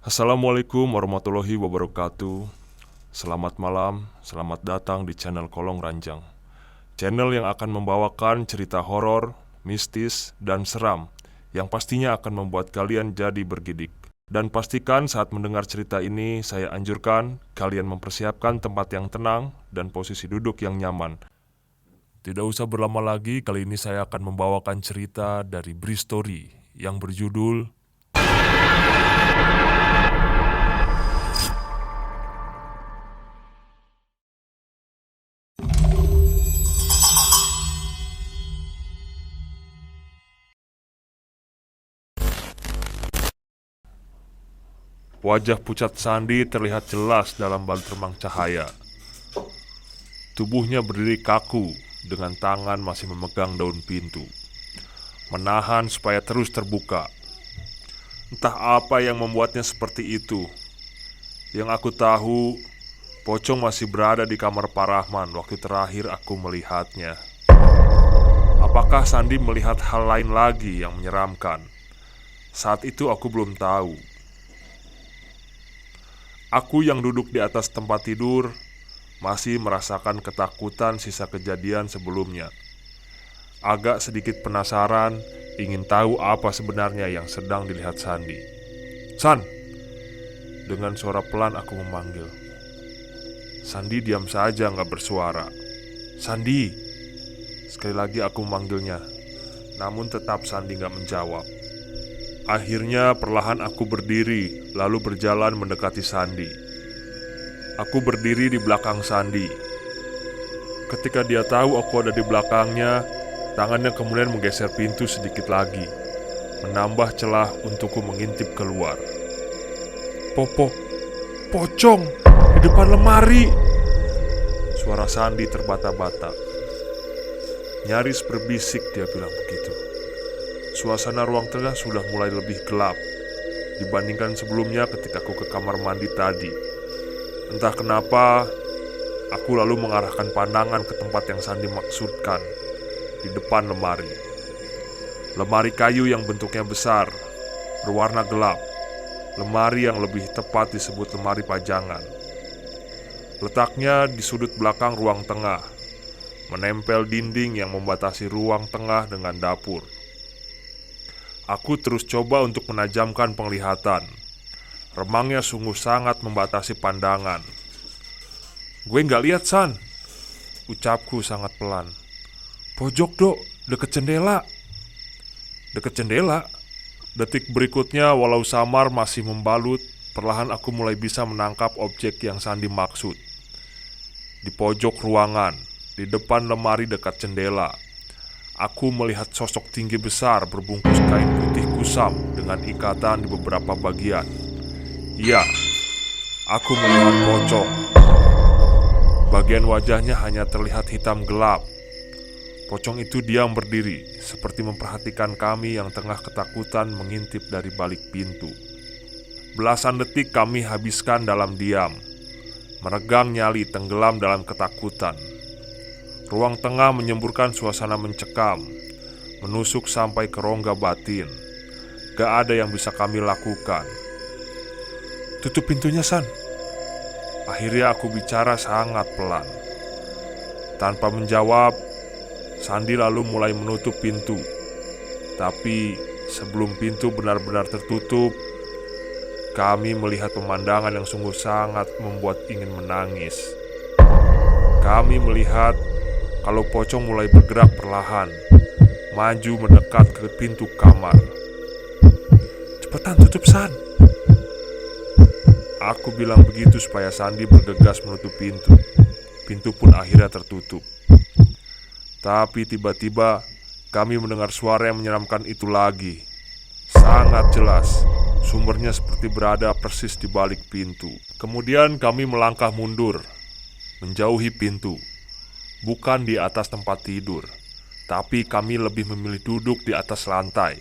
Assalamualaikum warahmatullahi wabarakatuh. Selamat malam, selamat datang di channel Kolong Ranjang. Channel yang akan membawakan cerita horor, mistis, dan seram yang pastinya akan membuat kalian jadi bergidik. Dan pastikan saat mendengar cerita ini, saya anjurkan kalian mempersiapkan tempat yang tenang dan posisi duduk yang nyaman. Tidak usah berlama lagi, kali ini saya akan membawakan cerita dari Bristory yang berjudul Wajah pucat Sandi terlihat jelas dalam balut remang cahaya. Tubuhnya berdiri kaku dengan tangan masih memegang daun pintu, menahan supaya terus terbuka. Entah apa yang membuatnya seperti itu. Yang aku tahu, Pocong masih berada di kamar Pak Rahman waktu terakhir aku melihatnya. Apakah Sandi melihat hal lain lagi yang menyeramkan? Saat itu aku belum tahu. Aku yang duduk di atas tempat tidur masih merasakan ketakutan sisa kejadian sebelumnya. Agak sedikit penasaran, ingin tahu apa sebenarnya yang sedang dilihat Sandi. "San!" Dengan suara pelan aku memanggil. Sandi diam saja, gak bersuara. "Sandi!" Sekali lagi aku memanggilnya, namun tetap Sandi gak menjawab. Akhirnya perlahan aku berdiri, lalu berjalan mendekati Sandi. Aku berdiri di belakang Sandi. Ketika dia tahu aku ada di belakangnya, tangannya kemudian menggeser pintu sedikit lagi, menambah celah untukku mengintip keluar. Pocong di depan lemari!" Suara Sandi terbata-bata. Nyaris berbisik dia bilang begitu. Suasana ruang tengah sudah mulai lebih gelap dibandingkan sebelumnya ketika aku ke kamar mandi tadi. Entah kenapa, aku lalu mengarahkan pandangan ke tempat yang Sandi maksudkan, di depan lemari. Lemari kayu yang bentuknya besar, berwarna gelap. Lemari yang lebih tepat disebut lemari pajangan. Letaknya di sudut belakang ruang tengah, menempel dinding yang membatasi ruang tengah dengan dapur. Aku terus coba untuk menajamkan penglihatan. Remangnya sungguh sangat membatasi pandangan. "Gue gak lihat, San," ucapku sangat pelan. "Pojok, Dok, deket jendela." "Deket jendela?" Detik berikutnya, walau samar masih membalut, perlahan aku mulai bisa menangkap objek yang Sandi maksud. Di pojok ruangan, di depan lemari dekat jendela, aku melihat sosok tinggi besar berbungkus kain putih kusam dengan ikatan di beberapa bagian. Iya, aku melihat pocong. Bagian wajahnya hanya terlihat hitam gelap. Pocong itu diam berdiri, seperti memperhatikan kami yang tengah ketakutan mengintip dari balik pintu. Belasan detik kami habiskan dalam diam, meregang nyali tenggelam dalam ketakutan. Ruang tengah menyemburkan suasana mencekam, menusuk sampai ke rongga batin. Gak ada yang bisa kami lakukan. "Tutup pintunya, San." Akhirnya aku bicara sangat pelan. Tanpa menjawab, Sandi lalu mulai menutup pintu. Tapi sebelum pintu benar-benar tertutup, kami melihat pemandangan yang sungguh sangat membuat ingin menangis. Kami melihat kalau pocong mulai bergerak perlahan, maju mendekat ke pintu kamar. "Cepetan tutup, San." Aku bilang begitu supaya Sandi bergegas menutup pintu. Pintu pun akhirnya tertutup. Tapi tiba-tiba kami mendengar suara yang menyeramkan itu lagi. Sangat jelas, sumbernya seperti berada persis di balik pintu. Kemudian kami melangkah mundur, menjauhi pintu. Bukan di atas tempat tidur, tapi kami lebih memilih duduk di atas lantai,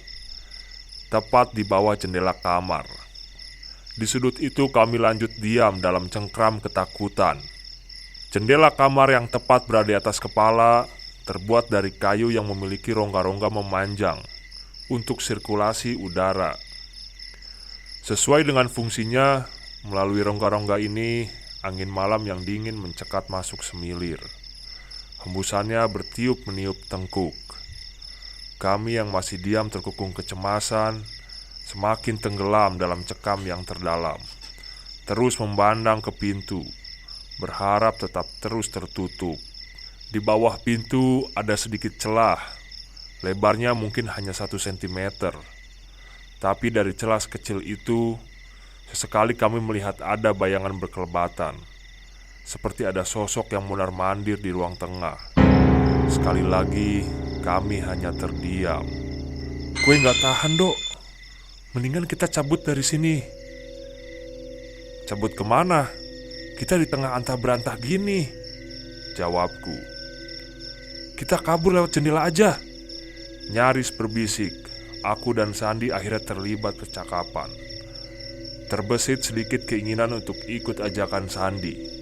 tepat di bawah jendela kamar. Di sudut itu kami lanjut diam dalam cengkram ketakutan. Jendela kamar yang tepat berada di atas kepala terbuat dari kayu yang memiliki rongga-rongga memanjang untuk sirkulasi udara. Sesuai dengan fungsinya, melalui rongga-rongga ini, angin malam yang dingin mencekat masuk semilir. Hembusannya bertiup meniup tengkuk. Kami yang masih diam terkukung kecemasan semakin tenggelam dalam cekam yang terdalam. Terus memandang ke pintu, berharap tetap terus tertutup. Di bawah pintu ada sedikit celah. Lebarnya mungkin hanya 1 cm. Tapi dari celah kecil itu, sesekali kami melihat ada bayangan berkelebatan, seperti ada sosok yang mondar-mandir di ruang tengah. Sekali lagi, kami hanya terdiam. Gue gak tahan, Dok. Mendingan kita cabut dari sini. Cabut kemana? Kita di tengah antah berantah gini, jawabku. Kita kabur lewat jendela aja. Nyaris berbisik, aku dan Sandi akhirnya terlibat percakapan. Terbesit sedikit keinginan untuk ikut ajakan Sandi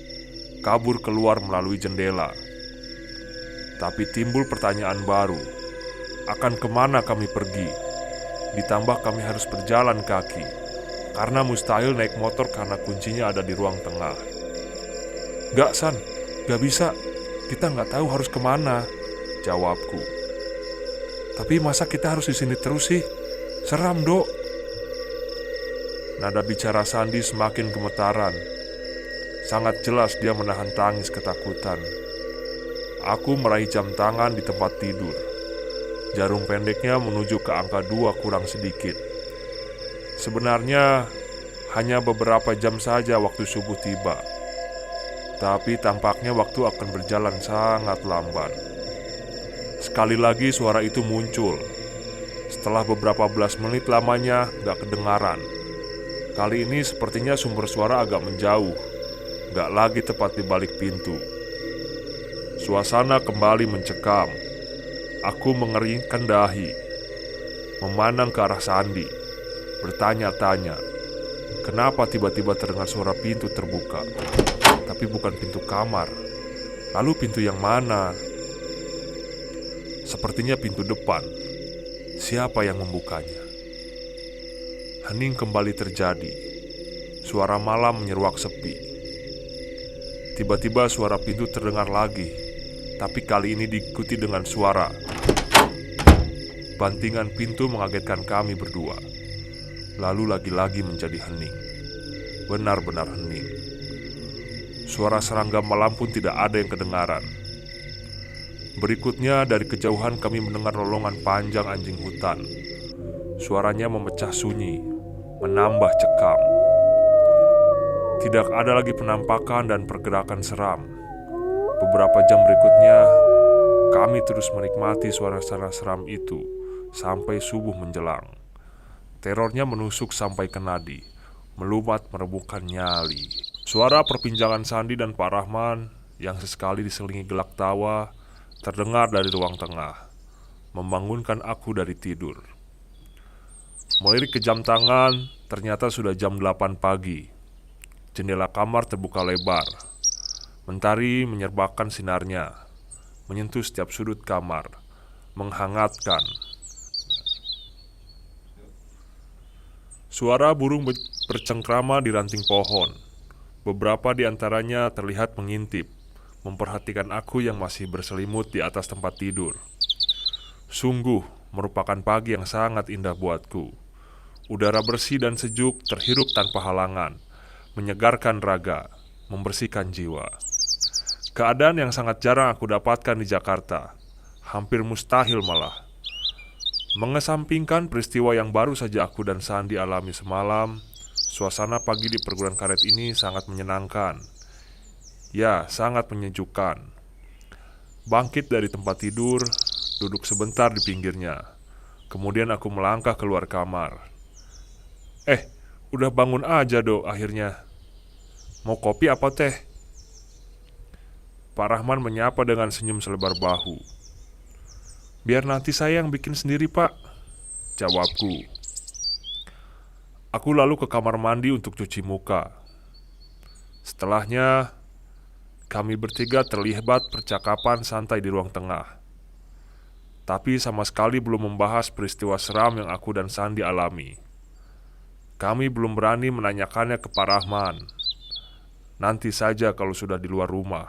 kabur keluar melalui jendela. Tapi timbul pertanyaan baru. Akan kemana kami pergi? Ditambah kami harus berjalan kaki, karena mustahil naik motor karena kuncinya ada di ruang tengah. Gak, San, gak bisa. Kita gak tahu harus kemana, jawabku. Tapi masa kita harus di sini terus sih? Seram, Dok. Nada bicara Sandi semakin gemetaran. Sangat jelas dia menahan tangis ketakutan. Aku meraih jam tangan di tempat tidur. Jarum pendeknya menuju ke angka 2 kurang sedikit. Sebenarnya hanya beberapa jam saja waktu subuh tiba. Tapi tampaknya waktu akan berjalan sangat lamban. Sekali lagi suara itu muncul. Setelah beberapa belas menit lamanya gak kedengaran. Kali ini sepertinya sumber suara agak menjauh, gak lagi tepat di balik pintu. Suasana kembali mencekam. Aku mengeringkan dahi, memandang ke arah Sandi, bertanya-tanya, kenapa tiba-tiba terdengar suara pintu terbuka. Tapi bukan pintu kamar. Lalu pintu yang mana? Sepertinya pintu depan. Siapa yang membukanya? Hening kembali terjadi. Suara malam menyeruak sepi. Tiba-tiba suara pintu terdengar lagi, tapi kali ini diikuti dengan suara. Bantingan pintu mengagetkan kami berdua. Lalu lagi-lagi menjadi hening. Benar-benar hening. Suara serangga malam pun tidak ada yang kedengaran. Berikutnya dari kejauhan kami mendengar lolongan panjang anjing hutan. Suaranya memecah sunyi, menambah cekam. Tidak ada lagi penampakan dan pergerakan seram. Beberapa jam berikutnya, kami terus menikmati suara-suara seram itu sampai subuh menjelang. Terornya menusuk sampai ke nadi, melumat merebuhkan nyali. Suara perbincangan Sandi dan Pak Rahman yang sesekali diselingi gelak tawa terdengar dari ruang tengah, membangunkan aku dari tidur. Melirik ke jam tangan, ternyata sudah jam 8 pagi. Jendela kamar terbuka lebar. Mentari menyerbakan sinarnya, menyentuh setiap sudut kamar, menghangatkan. Suara burung bercengkrama di ranting pohon. Beberapa di antaranya terlihat mengintip, memperhatikan aku yang masih berselimut di atas tempat tidur. Sungguh merupakan pagi yang sangat indah buatku. Udara bersih dan sejuk terhirup tanpa halangan, menyegarkan raga, membersihkan jiwa. Keadaan yang sangat jarang aku dapatkan di Jakarta, hampir mustahil malah. Mengesampingkan peristiwa yang baru saja aku dan Sandi alami semalam, suasana pagi di perguruan karet ini sangat menyenangkan. Ya, sangat menyejukkan. Bangkit dari tempat tidur, duduk sebentar di pinggirnya. Kemudian aku melangkah keluar kamar. Udah bangun aja, Dok, akhirnya. Mau kopi apa teh? Pak Rahman menyapa dengan senyum selebar bahu. Biar nanti saya yang bikin sendiri, Pak, jawabku. Aku lalu ke kamar mandi untuk cuci muka. Setelahnya, kami bertiga terlibat percakapan santai di ruang tengah. Tapi sama sekali belum membahas peristiwa seram yang aku dan Sandi alami. Kami belum berani menanyakannya ke Pak Rahman. Nanti saja kalau sudah di luar rumah.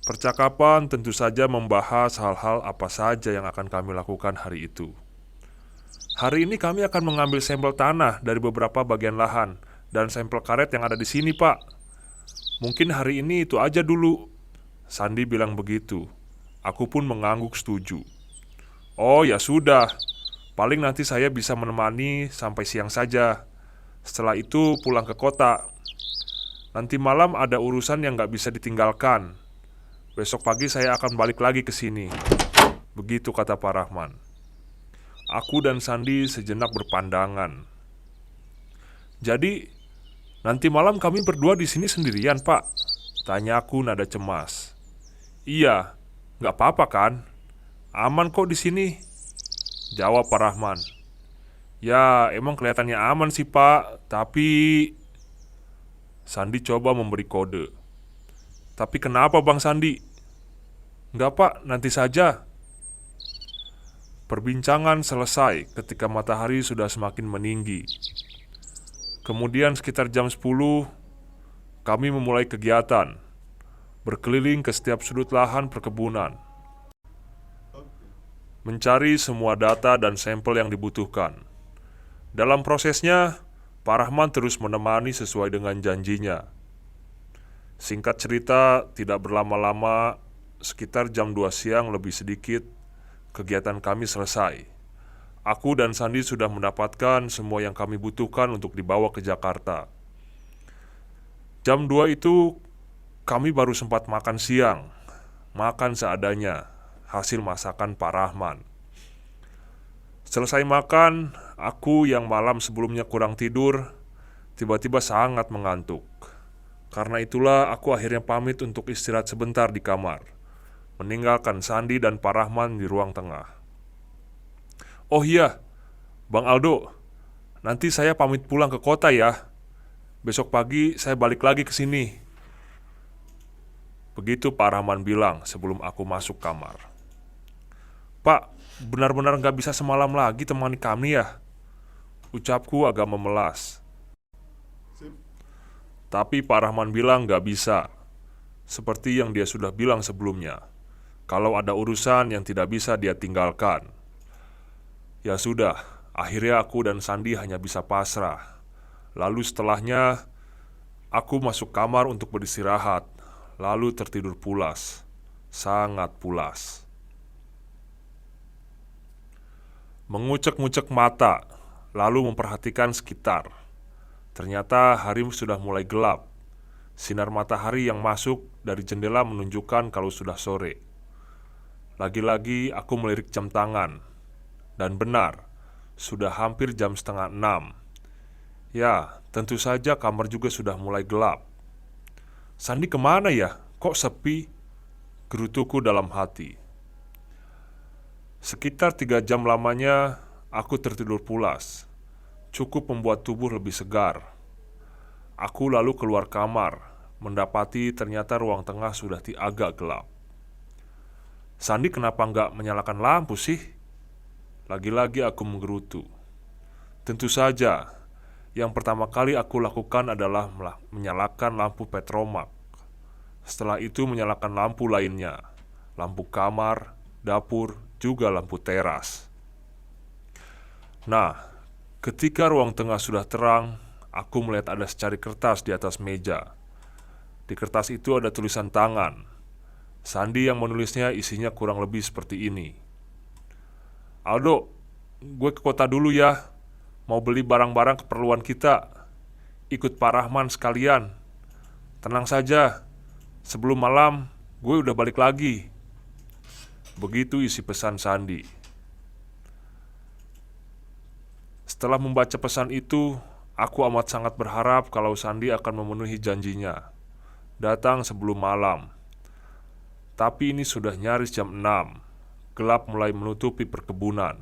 Percakapan tentu saja membahas hal-hal apa saja yang akan kami lakukan hari itu. Hari ini kami akan mengambil sampel tanah dari beberapa bagian lahan dan sampel karet yang ada di sini, Pak. Mungkin hari ini itu aja dulu. Sandi bilang begitu. Aku pun mengangguk setuju. Oh ya sudah, paling nanti saya bisa menemani sampai siang saja. Setelah itu pulang ke kota. Nanti malam ada urusan yang gak bisa ditinggalkan. Besok pagi saya akan balik lagi ke sini. Begitu kata Pak Rahman. Aku dan Sandi sejenak berpandangan. Jadi, nanti malam kami berdua di sini sendirian, Pak? Tanyaku nada cemas. Iya, gak apa-apa kan? Aman kok di sini. Jawab Pak Rahman. Ya, emang kelihatannya aman sih, Pak. Tapi Sandi coba memberi kode. Tapi kenapa Bang Sandi? Enggak, Pak, nanti saja. Perbincangan selesai ketika matahari sudah semakin meninggi. Kemudian sekitar jam 10, kami memulai kegiatan, berkeliling ke setiap sudut lahan perkebunan, mencari semua data dan sampel yang dibutuhkan. Dalam prosesnya, Pak Rahman terus menemani sesuai dengan janjinya. Singkat cerita, tidak berlama-lama, sekitar jam 2 siang lebih sedikit, kegiatan kami selesai. Aku dan Sandi sudah mendapatkan semua yang kami butuhkan untuk dibawa ke Jakarta. Jam 2 itu, kami baru sempat makan siang. Makan seadanya, hasil masakan Pak Rahman. Selesai makan, aku yang malam sebelumnya kurang tidur, tiba-tiba sangat mengantuk. Karena itulah aku akhirnya pamit untuk istirahat sebentar di kamar, meninggalkan Sandi dan Pak Rahman di ruang tengah. Oh iya, Bang Aldo, nanti saya pamit pulang ke kota ya. Besok pagi saya balik lagi ke sini. Begitu Pak Rahman bilang sebelum aku masuk kamar. Pak, benar-benar gak bisa semalam lagi temani kami ya? Ucapku agak memelas. Tapi Pak Rahman bilang gak bisa. Seperti yang dia sudah bilang sebelumnya, kalau ada urusan yang tidak bisa dia tinggalkan. Ya sudah, akhirnya aku dan Sandi hanya bisa pasrah. Lalu setelahnya, aku masuk kamar untuk beristirahat, lalu tertidur pulas. Sangat pulas. Mengucek-ngucek mata, lalu memperhatikan sekitar. Ternyata hari sudah mulai gelap. Sinar matahari yang masuk dari jendela menunjukkan kalau sudah sore. Lagi-lagi aku melirik jam tangan. Dan benar, sudah hampir jam setengah 6. Ya, tentu saja kamar juga sudah mulai gelap. Sandi kemana ya? Kok sepi? Gerutuku dalam hati. Sekitar 3 jam lamanya, aku tertidur pulas. Cukup membuat tubuh lebih segar. Aku lalu keluar kamar, mendapati ternyata ruang tengah sudah agak gelap. Sandi kenapa nggak menyalakan lampu sih? Lagi-lagi aku menggerutu. Tentu saja, yang pertama kali aku lakukan adalah menyalakan lampu petromak. Setelah itu menyalakan lampu lainnya, lampu kamar, dapur, juga lampu teras. Nah, ketika ruang tengah sudah terang, aku melihat ada secari kertas di atas meja. Di kertas itu ada tulisan tangan. Sandi yang menulisnya isinya kurang lebih seperti ini. Aldo, gue ke kota dulu ya. Mau beli barang-barang keperluan kita. Ikut Pak Rahman sekalian. Tenang saja, sebelum malam gue udah balik lagi. Begitu isi pesan Sandi. Setelah membaca pesan itu, aku amat sangat berharap kalau Sandi akan memenuhi janjinya, datang sebelum malam. Tapi ini sudah nyaris jam 6. Gelap mulai menutupi perkebunan.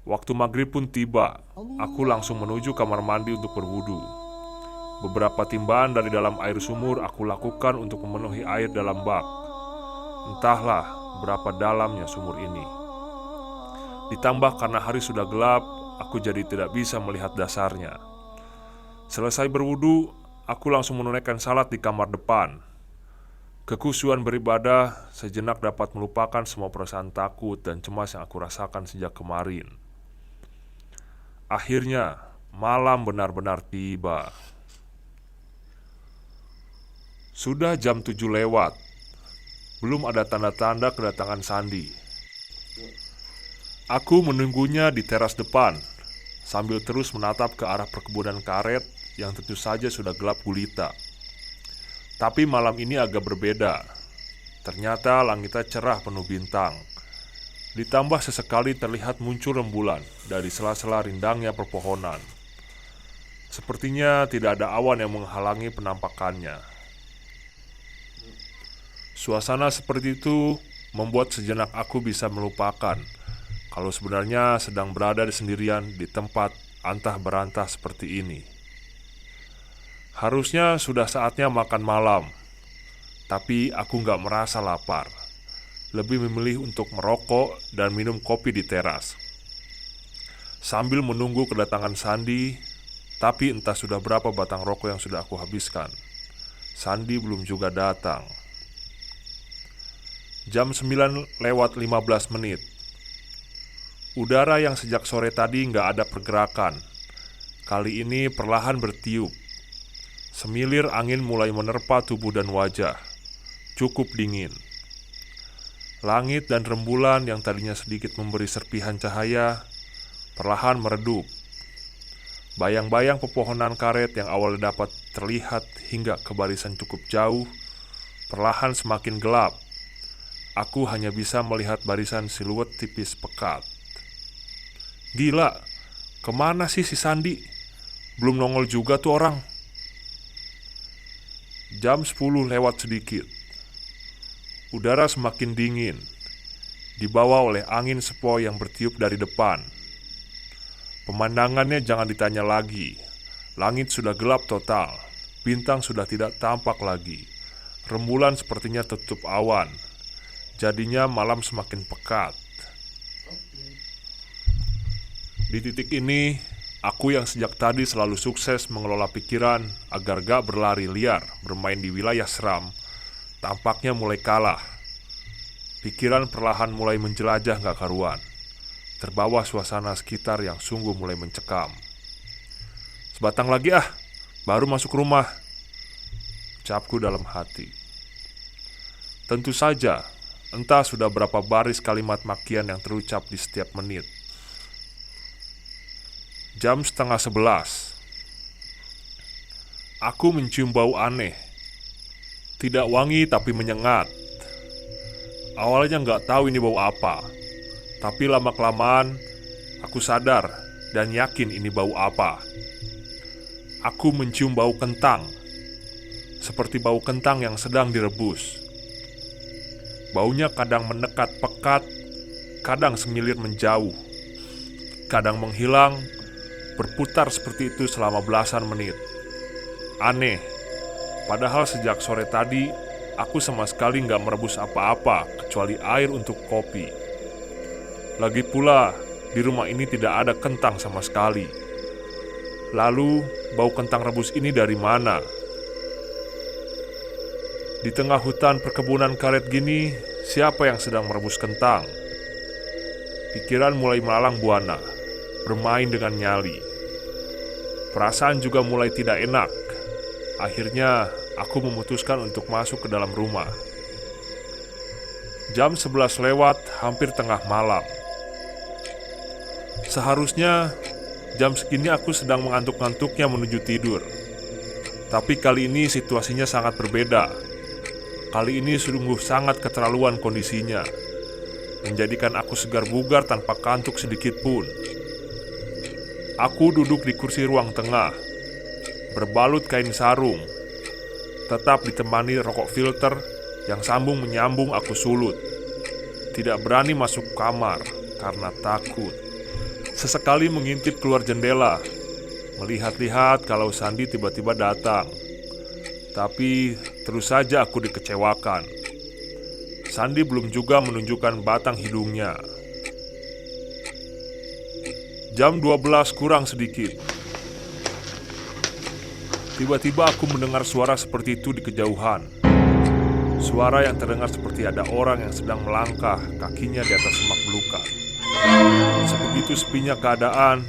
Waktu maghrib pun tiba. Aku langsung menuju kamar mandi untuk berwudu. Beberapa timbaan dari dalam air sumur aku lakukan untuk memenuhi air dalam bak. Entahlah berapa dalamnya sumur ini. Ditambah karena hari sudah gelap, aku jadi tidak bisa melihat dasarnya. Selesai berwudu, aku langsung menunaikan salat di kamar depan. Kekhusyuan beribadah sejenak dapat melupakan semua perasaan takut dan cemas yang aku rasakan sejak kemarin. Akhirnya, malam benar-benar tiba. Sudah jam 7 lewat. Belum ada tanda-tanda kedatangan Sandi. Aku menunggunya di teras depan, sambil terus menatap ke arah perkebunan karet yang tentu saja sudah gelap gulita. Tapi malam ini agak berbeda. Ternyata langitnya cerah penuh bintang. Ditambah sesekali terlihat muncul rembulan dari sela-sela rindangnya perpohonan. Sepertinya tidak ada awan yang menghalangi penampakannya. Suasana seperti itu membuat sejenak aku bisa melupakan kalau sebenarnya sedang berada sendirian di tempat antah berantah seperti ini. Harusnya sudah saatnya makan malam, tapi aku gak merasa lapar. Lebih memilih untuk merokok dan minum kopi di teras. Sambil menunggu kedatangan Sandi, tapi entah sudah berapa batang rokok yang sudah aku habiskan, Sandi belum juga datang. Jam 9 lewat 15 menit. Udara yang sejak sore tadi gak ada pergerakan, kali ini perlahan bertiup. Semilir angin mulai menerpa tubuh dan wajah. Cukup dingin. Langit dan rembulan yang tadinya sedikit memberi serpihan cahaya perlahan meredup. Bayang-bayang pepohonan karet yang awalnya dapat terlihat hingga ke barisan cukup jauh perlahan semakin gelap. Aku hanya bisa melihat barisan siluet tipis pekat. Gila, kemana sih si Sandi? Belum nongol juga tuh orang. Jam 10 lewat sedikit. Udara semakin dingin, dibawa oleh angin sepoi yang bertiup dari depan. Pemandangannya jangan ditanya lagi. Langit sudah gelap total. Bintang sudah tidak tampak lagi. Rembulan sepertinya tutup awan. Jadinya malam semakin pekat. Di titik ini, aku yang sejak tadi selalu sukses mengelola pikiran agar gak berlari liar bermain di wilayah seram, tampaknya mulai kalah. Pikiran perlahan mulai menjelajah gak karuan, terbawa suasana sekitar yang sungguh mulai mencekam. Sebatang lagi baru masuk rumah, ucapku dalam hati. Tentu saja, entah sudah berapa baris kalimat makian yang terucap di setiap menit. Jam 10:30. Aku mencium bau aneh. Tidak wangi tapi menyengat. Awalnya gak tahu ini bau apa, tapi lama-kelamaan aku sadar dan yakin ini bau apa. Aku mencium bau kentang, seperti bau kentang yang sedang direbus. Baunya kadang mendekat pekat, kadang semilir menjauh, kadang menghilang, berputar seperti itu selama belasan menit. Aneh, padahal sejak sore tadi aku sama sekali gak merebus apa-apa kecuali air untuk kopi. Lagi pula, di rumah ini tidak ada kentang sama sekali. Lalu, bau kentang rebus ini dari mana? Di tengah hutan perkebunan karet gini, siapa yang sedang merebus kentang? Pikiran mulai melalang buana, bermain dengan nyali. Perasaan juga mulai tidak enak. Akhirnya, aku memutuskan untuk masuk ke dalam rumah. Jam 11 lewat, hampir tengah malam. Seharusnya, jam segini aku sedang mengantuk-ngantuknya menuju tidur. Tapi kali ini situasinya sangat berbeda. Kali ini sungguh sangat keterlaluan kondisinya, menjadikan aku segar bugar tanpa kantuk sedikit pun. Aku duduk di kursi ruang tengah, berbalut kain sarung, tetap ditemani rokok filter yang sambung menyambung aku sulut. Tidak berani masuk kamar karena takut. Sesekali mengintip keluar jendela, melihat-lihat kalau Sandi tiba-tiba datang. Tapi terus saja aku dikecewakan. Sandi belum juga menunjukkan batang hidungnya. Jam 12 kurang sedikit. Tiba-tiba aku mendengar suara seperti itu di kejauhan. Suara yang terdengar seperti ada orang yang sedang melangkah kakinya di atas semak belukar. Sebegitu sepinya keadaan,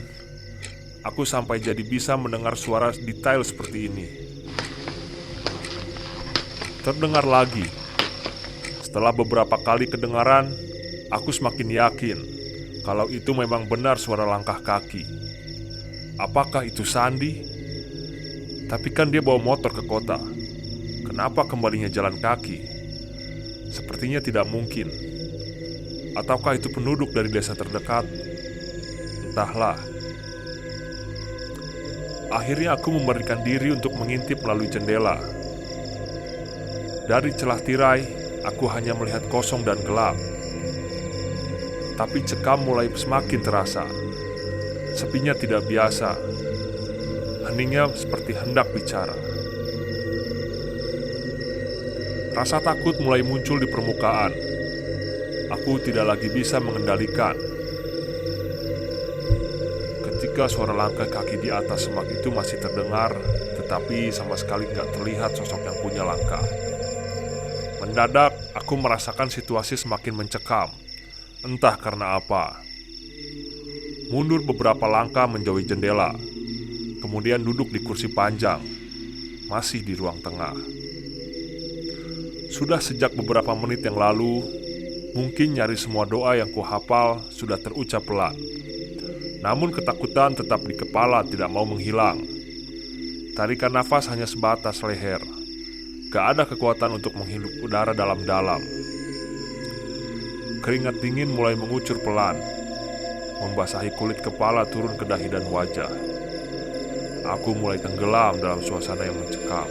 aku sampai jadi bisa mendengar suara detail seperti ini. Terdengar lagi. Setelah beberapa kali kedengaran, aku semakin yakin kalau itu memang benar suara langkah kaki. Apakah itu Sandi? Tapi kan dia bawa motor ke kota. Kenapa kembalinya jalan kaki? Sepertinya tidak mungkin. Ataukah itu penduduk dari desa terdekat? Entahlah. Akhirnya aku memberikan diri untuk mengintip melalui jendela. Dari celah tirai, aku hanya melihat kosong dan gelap. Tapi cekam mulai semakin terasa. Sepinya tidak biasa. Heningnya seperti hendak bicara. Rasa takut mulai muncul di permukaan. Aku tidak lagi bisa mengendalikan. Ketika suara langkah kaki di atas semak itu masih terdengar, tetapi sama sekali nggak terlihat sosok yang punya langkah. Mendadak, aku merasakan situasi semakin mencekam. Entah karena apa. Mundur beberapa langkah menjauhi jendela. Kemudian duduk di kursi panjang, masih di ruang tengah. Sudah sejak beberapa menit yang lalu, mungkin nyaris semua doa yang kuhafal sudah terucap pelan. Namun ketakutan tetap di kepala tidak mau menghilang. Tarikan nafas hanya sebatas leher. Gak ada kekuatan untuk menghirup udara dalam-dalam. Keringat dingin mulai mengucur pelan, membasahi kulit kepala turun ke dahi dan wajah. Aku mulai tenggelam dalam suasana yang mencekam.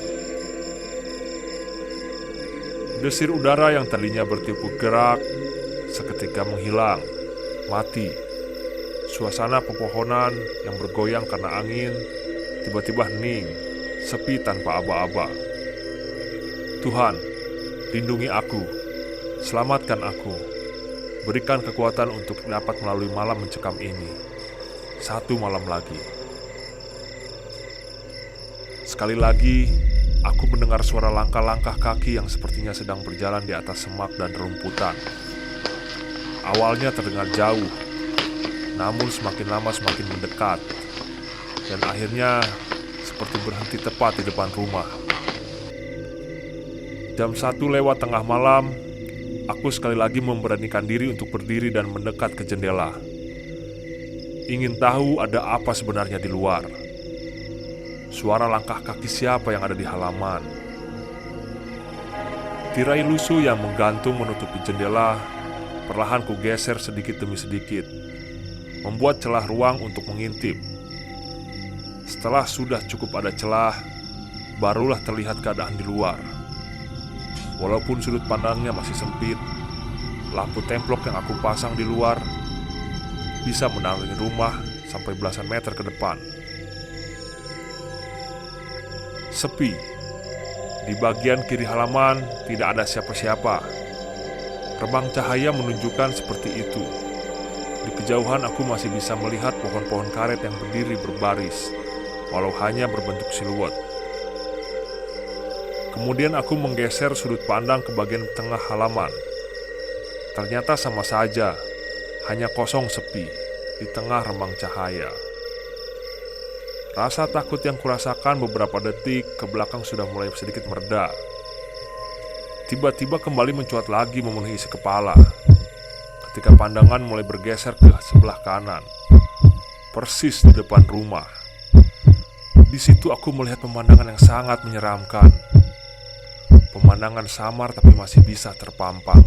Desir udara yang tadinya bertiup gerak seketika menghilang, mati. Suasana pepohonan yang bergoyang karena angin tiba-tiba hening, sepi tanpa aba-aba. Tuhan, lindungi aku, selamatkan aku. Berikan kekuatan untuk dapat melalui malam mencekam ini. Satu malam lagi. Sekali lagi, aku mendengar suara langkah-langkah kaki yang sepertinya sedang berjalan di atas semak dan rumputan. Awalnya terdengar jauh, namun semakin lama semakin mendekat, dan akhirnya seperti berhenti tepat di depan rumah. Jam 1 lewat tengah malam, aku sekali lagi memberanikan diri untuk berdiri dan mendekat ke jendela. Ingin tahu ada apa sebenarnya di luar. Suara langkah kaki siapa yang ada di halaman. Tirai lusuh yang menggantung menutupi jendela perlahan kugeser sedikit demi sedikit, membuat celah ruang untuk mengintip. Setelah sudah cukup ada celah, barulah terlihat keadaan di luar. Walaupun sudut pandangnya masih sempit, lampu templok yang aku pasang di luar bisa menerangi rumah sampai belasan meter ke depan. Sepi. Di bagian kiri halaman tidak ada siapa-siapa. Remang cahaya menunjukkan seperti itu. Di kejauhan aku masih bisa melihat pohon-pohon karet yang berdiri berbaris, walau hanya berbentuk siluet. Kemudian aku menggeser sudut pandang ke bagian tengah halaman. Ternyata sama saja, hanya kosong sepi di tengah remang cahaya. Rasa takut yang kurasakan beberapa detik ke belakang sudah mulai sedikit mereda. Tiba-tiba kembali mencuat lagi memenuhi isi kepala ketika pandangan mulai bergeser ke sebelah kanan, persis di depan rumah. Di situ aku melihat pemandangan yang sangat menyeramkan. Pemandangan samar tapi masih bisa terpampang.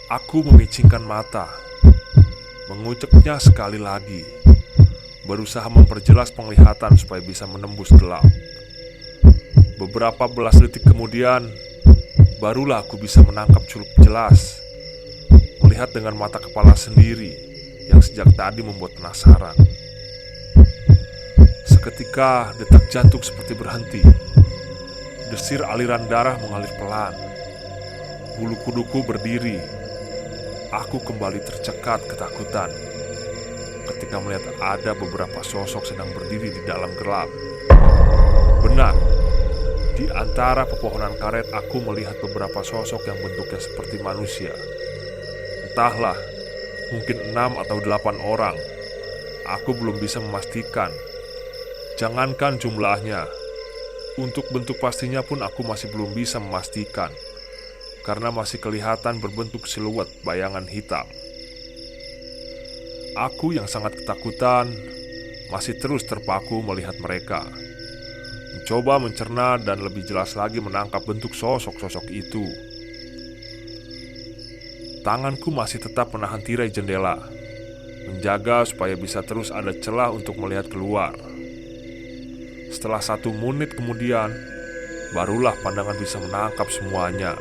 Aku memicingkan mata, menguceknya sekali lagi, berusaha memperjelas penglihatan supaya bisa menembus gelap. Beberapa belas detik kemudian, barulah aku bisa menangkap cukup jelas, melihat dengan mata kepala sendiri yang sejak tadi membuat penasaran. Seketika detak jantung seperti berhenti. Desir aliran darah mengalir pelan. Bulu kuduku berdiri. Aku kembali tercekat ketakutan. ketika melihat ada beberapa sosok sedang berdiri di dalam gelap. Benar, di antara pepohonan karet aku melihat beberapa sosok yang bentuknya seperti manusia. Entahlah, mungkin 6 atau 8 orang. Aku belum bisa memastikan. Jangankan jumlahnya, untuk bentuk pastinya pun aku masih belum bisa memastikan, karena masih kelihatan berbentuk siluet bayangan hitam. Aku yang sangat ketakutan masih terus terpaku melihat mereka, mencoba mencerna dan lebih jelas lagi menangkap bentuk sosok-sosok itu. Tanganku masih tetap menahan tirai jendela, menjaga supaya bisa terus ada celah untuk melihat keluar. Setelah 1 menit kemudian, barulah pandangan bisa menangkap semuanya.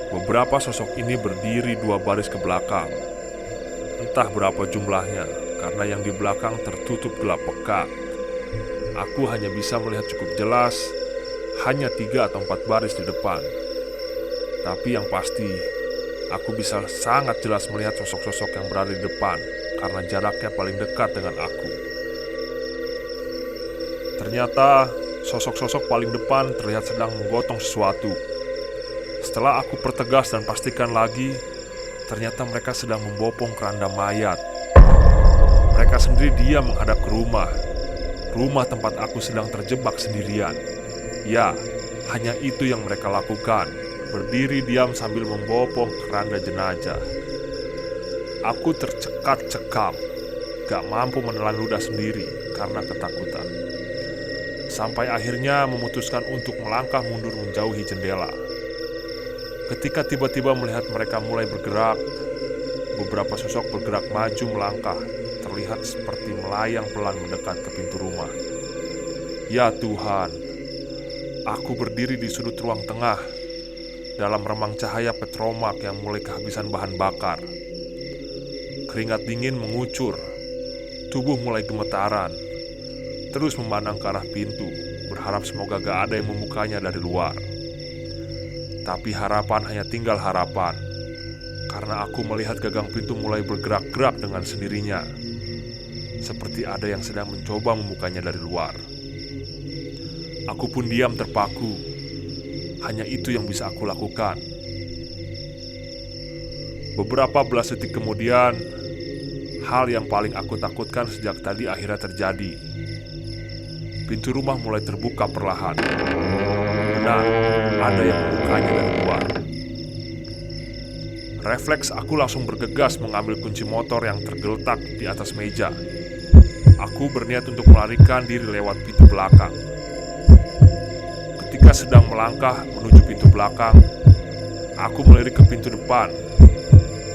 Beberapa sosok ini berdiri 2 baris ke belakang. Entah berapa jumlahnya, karena yang di belakang tertutup gelap pekat. Aku hanya bisa melihat cukup jelas, hanya 3 atau 4 baris di depan. Tapi yang pasti, aku bisa sangat jelas melihat sosok-sosok yang berada di depan, karena jaraknya paling dekat dengan aku. Ternyata, sosok-sosok paling depan terlihat sedang menggotong sesuatu. Setelah aku pertegas dan pastikan lagi, ternyata mereka sedang membopong keranda mayat. Mereka sendiri diam menghadap ke rumah tempat aku sedang terjebak sendirian. Ya, hanya itu yang mereka lakukan, berdiri diam sambil membopong keranda jenazah. Aku tercekat-cekam, gak mampu menelan ludah sendiri karena ketakutan. Sampai akhirnya memutuskan untuk melangkah mundur menjauhi jendela. Ketika tiba-tiba melihat mereka mulai bergerak, beberapa sosok bergerak maju melangkah, terlihat seperti melayang pelan mendekat ke pintu rumah. Ya Tuhan, aku berdiri di sudut ruang tengah, dalam remang cahaya petromak yang mulai kehabisan bahan bakar. Keringat dingin mengucur, tubuh mulai gemetaran. Terus memandang ke arah pintu, berharap semoga gak ada yang membukanya dari luar. Tapi harapan hanya tinggal harapan, karena aku melihat gagang pintu mulai bergerak-gerak dengan sendirinya, seperti ada yang sedang mencoba membukanya dari luar. Aku pun diam terpaku. Hanya itu yang bisa aku lakukan. Beberapa belas detik kemudian, hal yang paling aku takutkan sejak tadi akhirnya terjadi. Pintu rumah mulai terbuka perlahan. Benar, ada yang membukanya dari luar. Refleks aku langsung bergegas mengambil kunci motor yang tergeletak di atas meja. Aku berniat untuk melarikan diri lewat pintu belakang. Ketika sedang melangkah menuju pintu belakang, aku melirik ke pintu depan.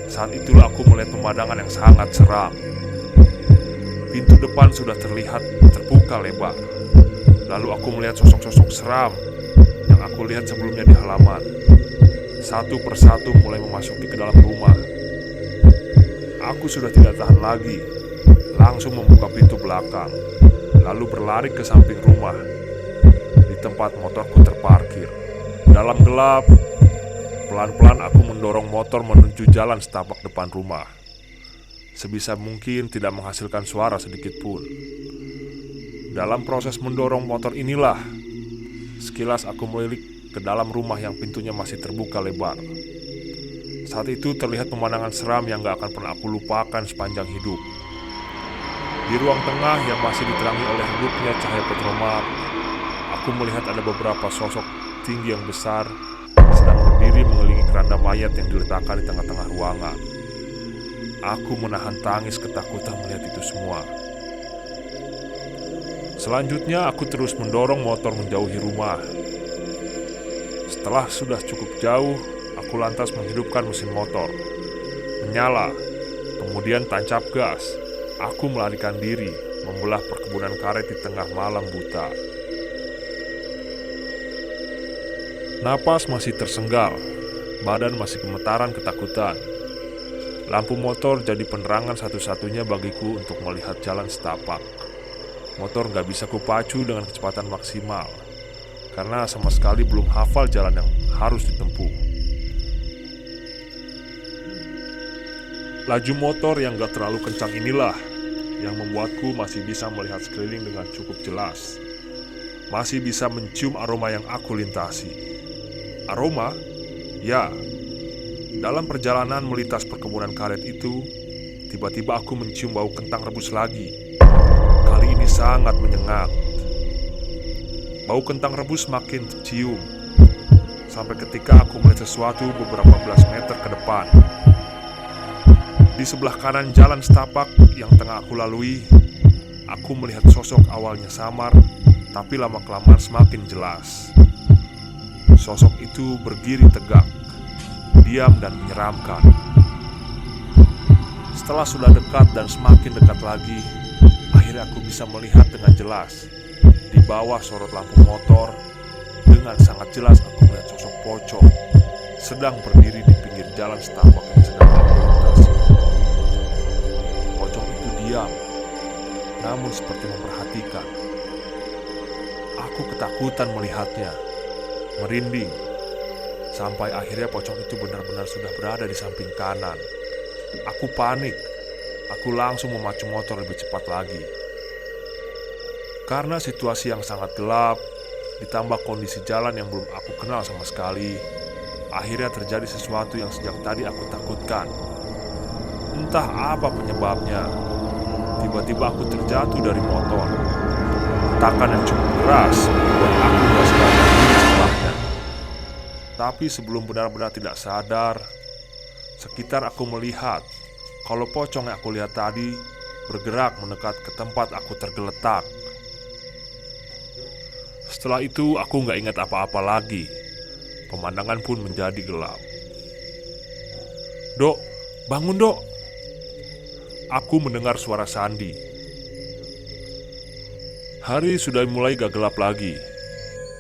Saat itulah aku melihat pemandangan yang sangat seram. Pintu depan sudah terlihat terbuka lebar. Lalu aku melihat sosok-sosok seram yang aku lihat sebelumnya di halaman. Satu persatu mulai memasuki ke dalam rumah. Aku sudah tidak tahan lagi, langsung membuka pintu belakang, lalu berlari ke samping rumah, di tempat motorku terparkir. Dalam gelap, pelan-pelan aku mendorong motor menuju jalan setapak depan rumah. Sebisa mungkin tidak menghasilkan suara sedikit pun. Dalam proses mendorong motor inilah, sekilas aku melirik ke dalam rumah yang pintunya masih terbuka lebar. Saat itu terlihat pemandangan seram yang gak akan pernah aku lupakan sepanjang hidup. Di ruang tengah yang masih diterangi oleh redupnya cahaya petromak, aku melihat ada beberapa sosok tinggi yang besar sedang berdiri mengelilingi keranda mayat yang diletakkan di tengah-tengah ruangan. Aku menahan tangis ketakutan melihat itu semua. Selanjutnya aku terus mendorong motor menjauhi rumah. Setelah sudah cukup jauh, aku lantas menghidupkan mesin motor, menyala, kemudian tancap gas. Aku melarikan diri, membelah perkebunan karet di tengah malam buta. Napas masih tersenggal, badan masih gemetaran ketakutan. Lampu motor jadi penerangan satu-satunya bagiku untuk melihat jalan setapak. Motor gak bisa kupacu dengan kecepatan maksimal, karena sama sekali belum hafal jalan yang harus ditempuh. Laju motor yang gak terlalu kencang inilah yang membuatku masih bisa melihat sekeliling dengan cukup jelas. Masih bisa mencium aroma yang aku lintasi. Aroma? Ya. Dalam perjalanan melintas perkebunan karet itu, tiba-tiba aku mencium bau kentang rebus lagi. Kali ini sangat menyengat. Bau kentang rebus makin tercium sampai ketika aku melihat sesuatu beberapa belas meter ke depan. Di sebelah kanan jalan setapak yang tengah aku lalui, aku melihat sosok awalnya samar, tapi lama-kelamaan semakin jelas. Sosok itu berdiri tegak, diam dan menyeramkan. Setelah sudah dekat dan semakin dekat lagi, akhirnya aku bisa melihat dengan jelas. Di bawah sorot lampu motor, dengan sangat jelas aku melihat sosok pocong sedang berdiri di pinggir jalan setapak yang sedang aku lintasi. Pocong itu diam, namun seperti memperhatikan. Aku ketakutan melihatnya, merinding, sampai akhirnya pocong itu benar-benar sudah berada di samping kanan. Aku panik. Aku langsung memacu motor lebih cepat lagi. Karena situasi yang sangat gelap, ditambah kondisi jalan yang belum aku kenal sama sekali, akhirnya terjadi sesuatu yang sejak tadi aku takutkan. Entah apa penyebabnya, tiba-tiba aku terjatuh dari motor. Hentakan yang cukup keras membuat aku gak sadarkan diri setelahnya. Tapi sebelum benar-benar tidak sadar, sekitar aku melihat kalau pocong yang aku lihat tadi bergerak mendekat ke tempat aku tergeletak. Setelah itu aku gak ingat apa-apa lagi. Pemandangan pun menjadi gelap. "Dok, bangun dok!" Aku mendengar suara Sandi. Hari sudah mulai gak gelap lagi.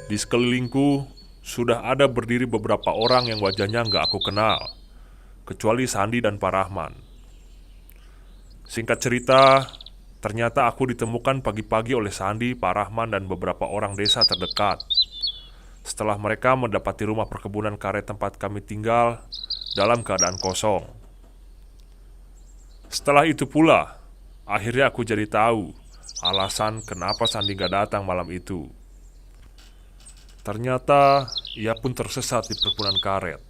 Di sekelilingku sudah ada berdiri beberapa orang yang wajahnya gak aku kenal, kecuali Sandi dan Pak Rahman. Singkat cerita, ternyata aku ditemukan pagi-pagi oleh Sandi, Pak Rahman, dan beberapa orang desa terdekat. Setelah mereka mendapati rumah perkebunan karet tempat kami tinggal dalam keadaan kosong. Setelah itu pula, akhirnya aku jadi tahu alasan kenapa Sandi gak datang malam itu. Ternyata ia pun tersesat di perkebunan karet.